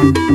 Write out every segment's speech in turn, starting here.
บ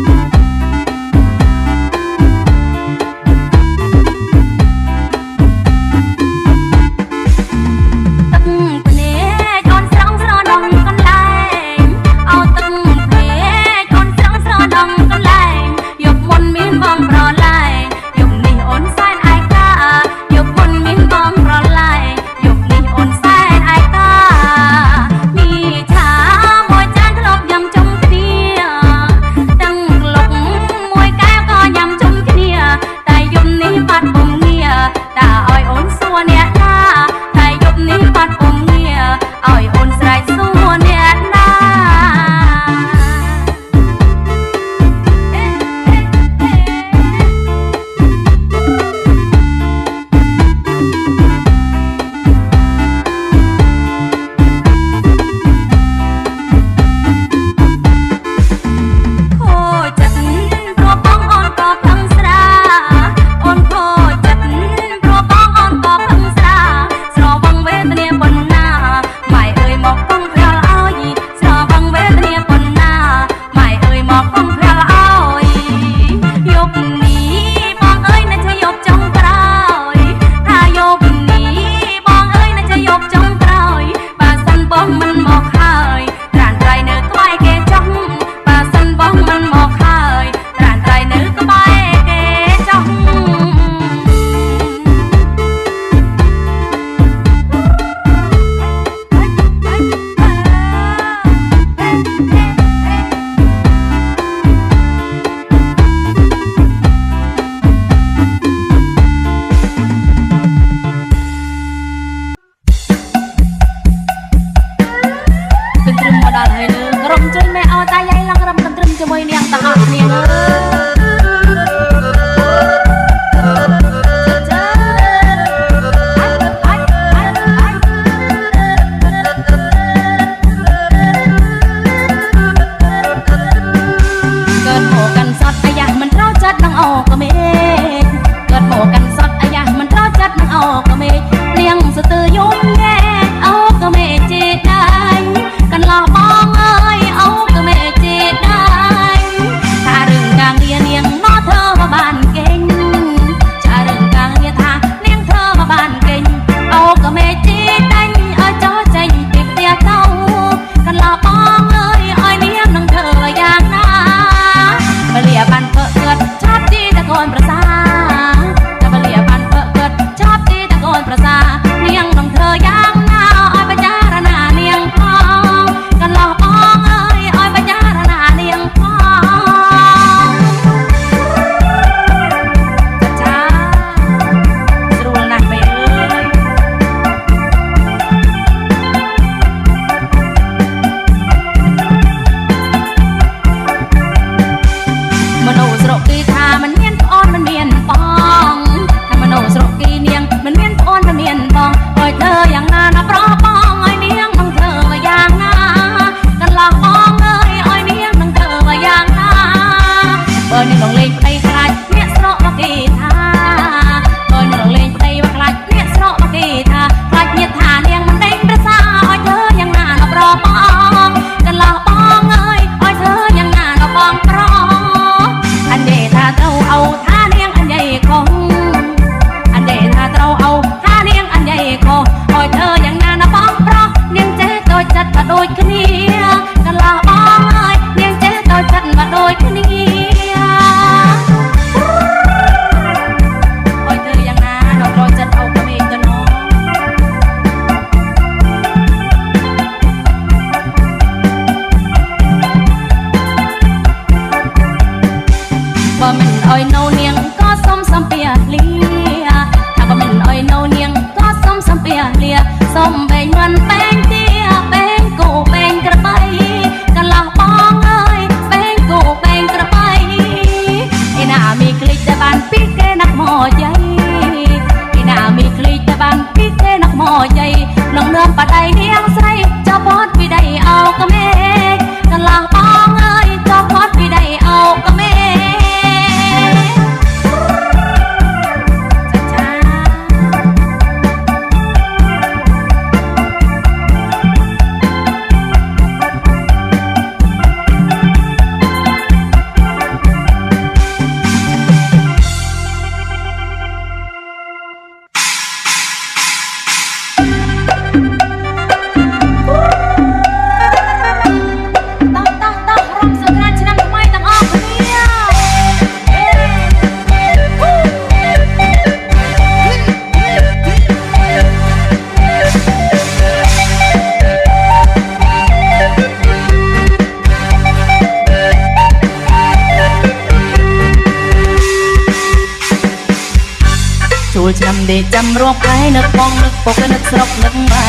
ចូលឆ្នាំដេកចាំរាប់ខែនឹកបងនឹកពុកនឹកស្រុកនឹកម៉ែ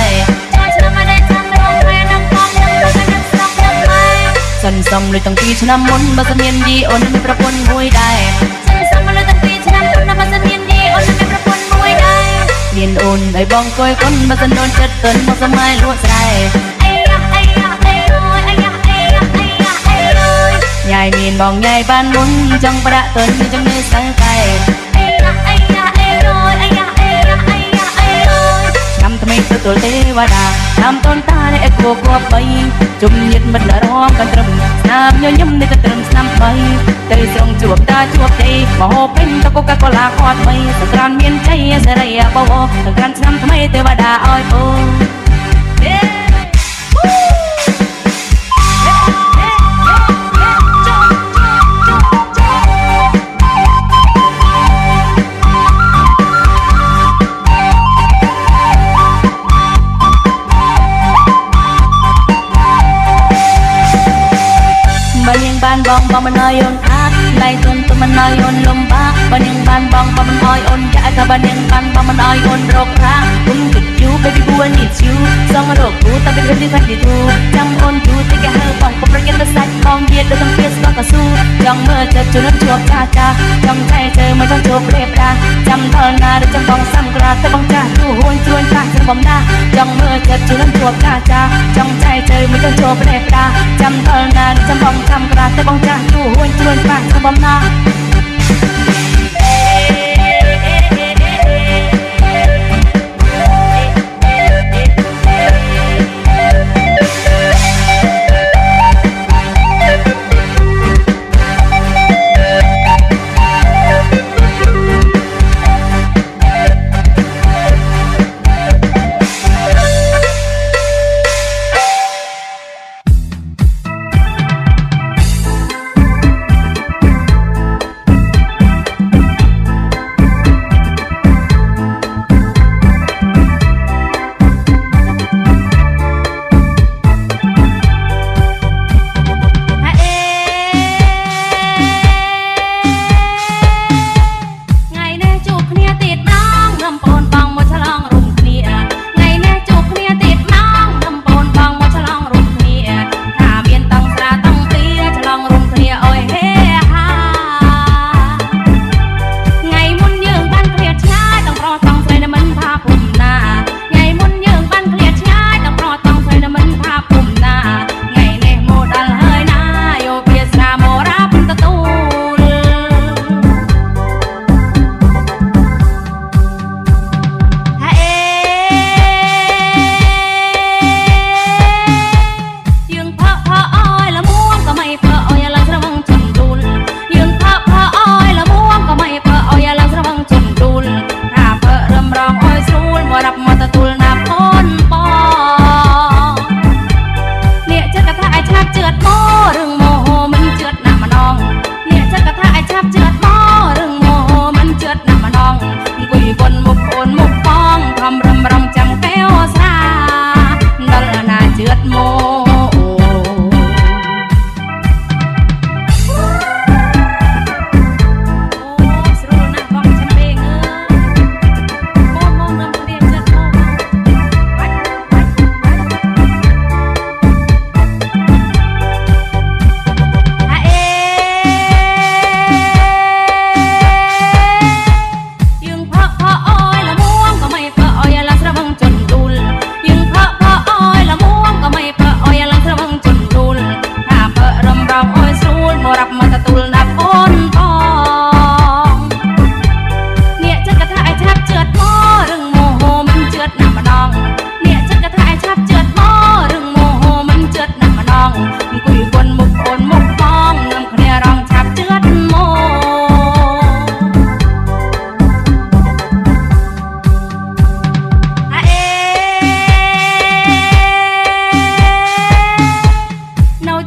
ចូលឆ្នាំមកដេកចាំរាប់ខែនឹកបងនឹកពុកនឹកស្រុកនឹកម៉ែសិនសំលុយតាំងពីឆ្នាំមុនបើសិនមានយីអូនមានប្រពន្ធមួយដែរសិនសំលុយតាំងពីឆ្នាំមុនបើសិនមានយីអូនមានប្រពន្ធមួយដែរមានអូនឲ្យបងគយគុណបើសិនដូនចិត្តទិនមកសម័យលក់ស្រែយាយមានបងយាយបានមុនចង់ប្រាក់ទិនចង់នៅស្ទើរតែឆ្នាំថ្មីទទួលទេវតាតាមតនតានៃអេកូគួបបីជុំញាតមិត្តរំកាន់ត្រឹមស្នាមញញឹមនេះទៅត្រឹមឆ្នាំ3ទៅស្រងជួបតាជួបទេមហោពេញតកូកាកូឡាគាត់បីសង្ក្រានមានជ័យសេរីបោសង្ក្រានឆ្នាំថ្មីទេវតាឲ្យពូបានបងបងមិនឲ្យអូនខាតឡៃទុនទុំមិនឲ្យអូនលំបាកបើនាងបានបងបងមិនឲ្យអូនចាក់ថាបើនាងបានបងមិនឲ្យអូនរករាគុំគិតយូ baby boo I need you សងរកគូតែពីរីផាត់ទីទូចាំអូនយូតែគេហៅបងកុំប្រយ័ត្នទៅសាច់បងទៀតដូចទាំងពីស្បកកស៊ូចង់មើលចិត្តជួនជួបចាចាចង់ใจเธอមិនចង់ជួបព្រាបដាចាំដល់ណាឬចាំបងសំក្រាតែបងចាស់ទូហួនជួនចាស់ចាំបំណាចង់មើលចិត្តជួនជួបចាចាចង់ใจเธอមិនចង់ជួបព្រាបដាចាំដល់ណាឬចាំបងសំក្រាតែបងចាស់ទូហួនជួនចាស់ចាំបំណា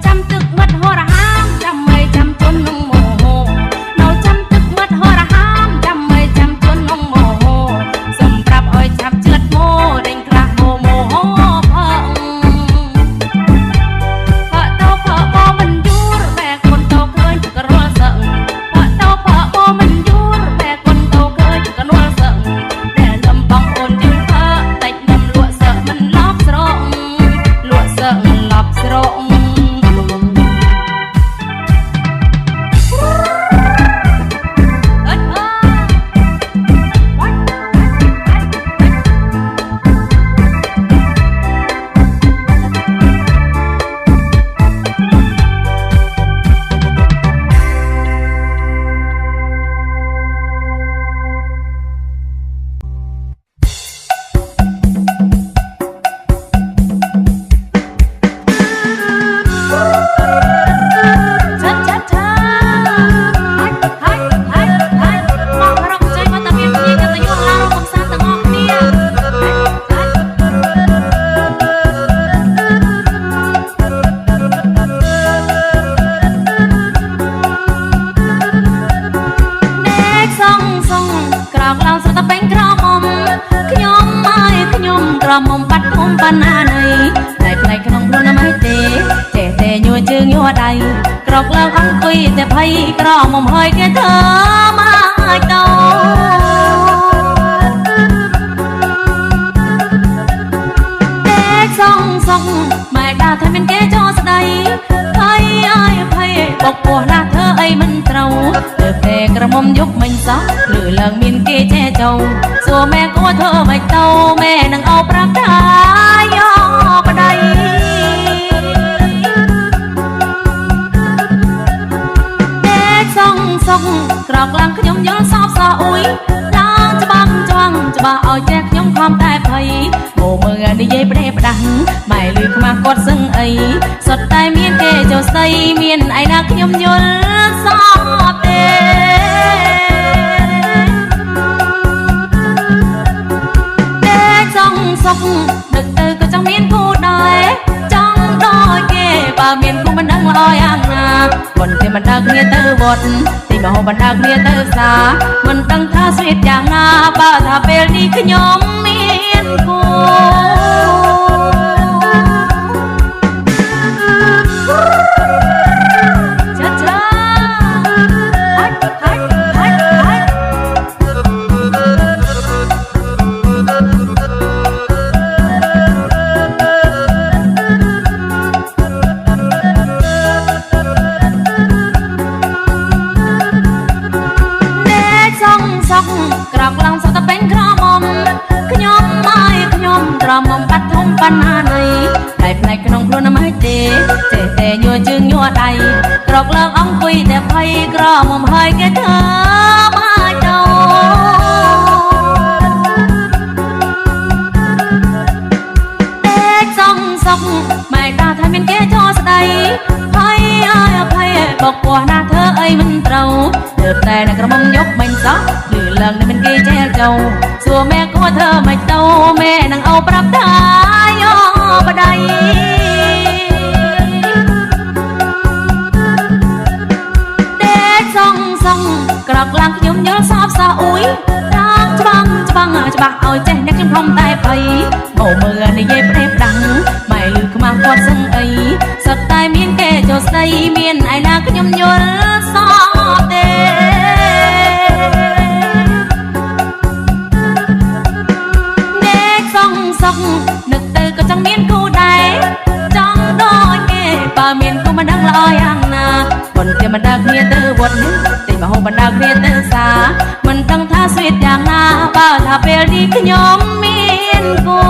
ចាំទឹកមាត់ហរហាចាំមិនចាំជន់ យតែភ័យក្រមុំហើយគេធ្វើមកទៅសងសងម៉ែដាថាមានគេចោស្ដីភ័យអើយភ័យបុកពោះណាធ្វើអីមិនត្រូវទើបតែក្រមុំយប់មិញសោះលឺឡើងមានគេចែចោសួរម៉ែគួរធ្វើមិនទៅម៉ែនឹងអោប្រាប់ថាយកប្តីសងសងក្រកឡើងខ្ញុំយល់សោកសោអ៊ុយឡើងច្បាស់ច្បាស់ឲ្យចេះខ្ញុំខំតែភ័យមកមើលនិយាយប្រេផ្ដាស់ម៉ែលឺខ្មាស់គាត់សឹងអីសុទ្ធតែមានគេចូលស្ដីមានឯណាខ្ញុំយល់សោកទេសងសុកដឹកទៅក៏ចង់មានគូដែរចង់ដូចគេបើមានគូមិនដឹងល្អយ៉ាងណាមិនទេមិនដើរគ្នាទៅវត្តទីមហោមិនដើរគ្នាទៅផ្សារមិនដឹងថាស្វីតយ៉ាងណាបើថាពេលនេះខ្ញុំមានគូក្រកឡើងសតពេញក្រមុំខ្ញុំមកខ្ញុំក្រមុំបាត់ធំបណ្ណានៃតែផ្នែកក្នុងខ្លួនមិនទេចេះតែញ័រជើងញ័រដៃក្រកឡើងអង្គុយតែភ័យក្រមុំហើយគេធ្វើមកទៅសងសងម៉ែតាថាមានគេចោស្ដីភ័យអើយភ័យបុកពោះណាធ្វើអីមិនត្រូវទើបតែនៅក្រមុំយប់មិញសោះលឺឡើងនឹងមានគេចែកចោសួរម៉ែគួរធ្វើមិនទៅម៉ែនឹងអោប្រាប់ថាយកប្តីទេសងសងក្រកឡើងខ្ញុំយល់សោកសោអ៊ុយតាមច្បាស់ឲ្យចេះអ្នកខ្ញុំខំតែភ័យមកមើលនិយាយប្រេផ្ដាំងម៉ែលឺខ្មាស់គាត់សឹងអីសុទ្ធតែមានគេចូលស្ដីមានឯណាខ្ញុំយល់សោកទេសងសងនឹកទៅក៏ចង់មានគូដែរចង់ដូចគេបើមានគូមិនដឹងល្អយ៉ាងណាមិនទេមិនដើរគ្នាទៅវត្តទីមហោមិនដើរគ្នាទៅផ្សារមិនដឹងថាស្វីតយ៉ាងណាបើថាពេលនេះខ្ញុំមានគូ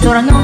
Sorangon